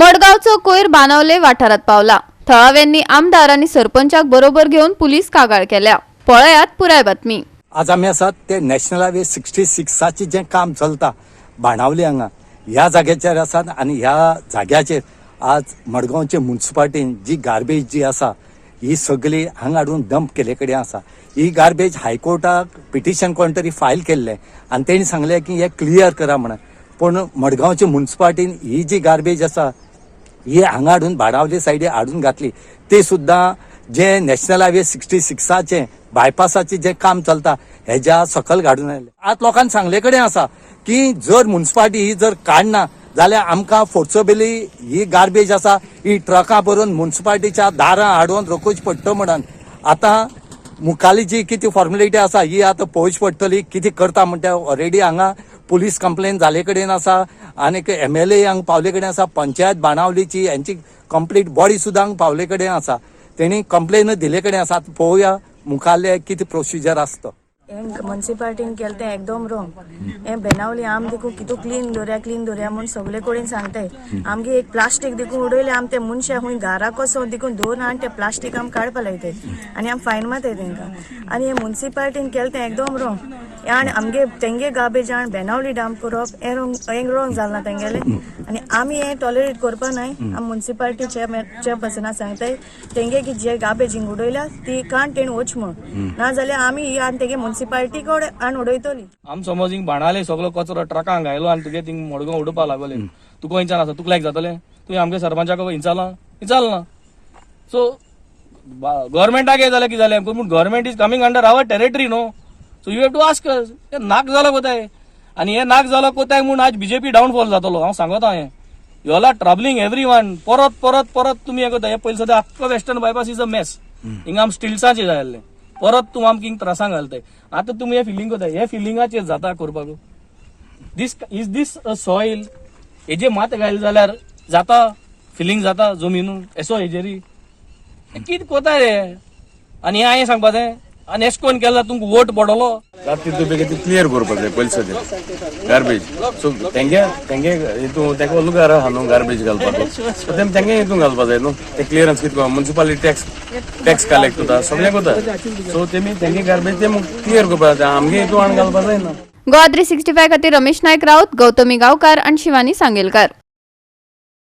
मडगावचो कोयर बाणावले वाठारात पावला। थळाव्यांनी आमदार आणि सरपंचाक बरोबर घेऊन पुलीस कागाळ केल्या। पळयात पुराय बातमी। आज आम्ही आसात ते नॅशनल हायवे 66 जे काम चलता बाणावले हांगा ह्या जाग्याचेर आसात आणि ह्या जाग्याचेर आज मडगावचे म्युनिसिपालिटीन जी गार्बेज जी आसा ही सगळी हांगा हाडून डंप केले कडेन आसा। ही गार्बेज हायकोर्टाक पिटिशन कोण तरी फायल केल्ले आणि तेणी सांगले की हे क्लियर करा म्हणून, पण मडगावचे म्युनिसिपालिटीन ही जी गार्बेज आसा ही हांगा हाडून बाणावले सायडी हाडून घातली। ते सुद्धा जे नॅशनल हायवे 66 बायपासाचे जे काम चलता हेज्या सकल घालून आयले। आज लोकांनी सांगले कडेन आसा की जर म्युनिसिपालिटी ही जर काडना जाल्यार आमकां फोर्सबली ही गार्बेज आसा ही ट्रकां भरून म्युनिसिपालिटीच्या दारां हाडून रोखूच पडटा म्हणून। आता मुखाली जी कितें फॉर्मेलिटी आसा ही आता पळोवची पडटली कितें करता म्हणटा। ऑलरेडी हांगा पुलीस कंप्लेन जाले कडेन आसा आनी MLA हांगा पावले कडेन आसा, पंचायत बाणावलीची यांची कंप्लीट बॉडी सुद्दां हांगा पावले कडेन आसा। तेणी कंप्लेन दिले कडेन आसा। पळोवया मुखाले कितें प्रोसिजर आसता। म्युनिसिपालिटीन केलं ते एकदम रॉंग। हे बेनावली आम देखून कितू क्लीन दवरया म्हणून सगळे कडेन सांगताय। आमगे एक प्लास्टीक देखून उडयले आम ते मनशा हुंय घरा कसो देखून दोन आनी ते प्लास्टीक आम काडपा लायताय आनी आम फायन मारताय तेंकां। आनी हे म्युनिसिपालिटीन केलं ते एकदम रॉंग। आनी आमगे तेंगे गार्बेज आनी बेनावली डंप करप हे रॉंग जालना तेंगेले आनी आमी हे टॉलरेट करपा नाय। आम म्युनिसिपालिटी चेअरपर्सनाक सांगताय तेंगे की जे गार्बेज हिंग उडयल्या ती काण तेण वच म्हण, ना जाल्यार आमी ही आनी तेगे म्युनिसिपालिटी कडेन आनी उडयतली। आम समज हिंग बाणाले सगळो कचरो ट्रकांक घायलो आनी तुगे थिंग मडगांव उडोवपा लागले, तुका हिंचान आसा तुका लायक जातले? तुवें आमगे सरपंचाक हिंचालना। सो गव्हर्मेंटाक हे जालें की जालें, पूण government is coming under our territory no, so you have to ask us. हे नाक जालो कोताय आनी हे नाक जालो कोताय म्हूण आज BJP डाऊनफॉल जातलो। हांव सांगता हे you all are troubling everyone. परत तुम्ही हे कोता। हे पयलीं सद्या आख्खो western bypass is a mess. हिंगा आम स्टिल्साचे जाल्ले, परत तूं आमकां त्रासांक घालताय। आता तुम्ही हे फिलिंग कोताय, हे फिलिंगाचेर जाता करपाक। दिस अ सॉयल हेजे मात घायल जाल्यार जाता फिलिंग जाता जमीन एसो हेजेरी कितें कोताय रे। आनी हांवें सांगपाचें आनी एश कोन केला तुमकां वोट पडलो राती तूं बेगीन क्लियर करपाक जाय पयलीं सद्या गार्बेज। सो तेंगे हितून तेका लुगार आहा न्हू गार्बेज घालपाक, सो तेंगे हितून घालपाक जाय न्हू। ते क्लियरन्स कितें म्युनिसिपालिटी टॅक्स कलेक्ट करता सगळें कोता। सो तेंगे गार्बेज ते क्लियर करपाक जाय, आमगे हितून आनी घालपाक जायना। गोवा 365 खातीर रमेश नायक राऊत, गौतमी गांवकार आणि शिवानी सांगेलकार।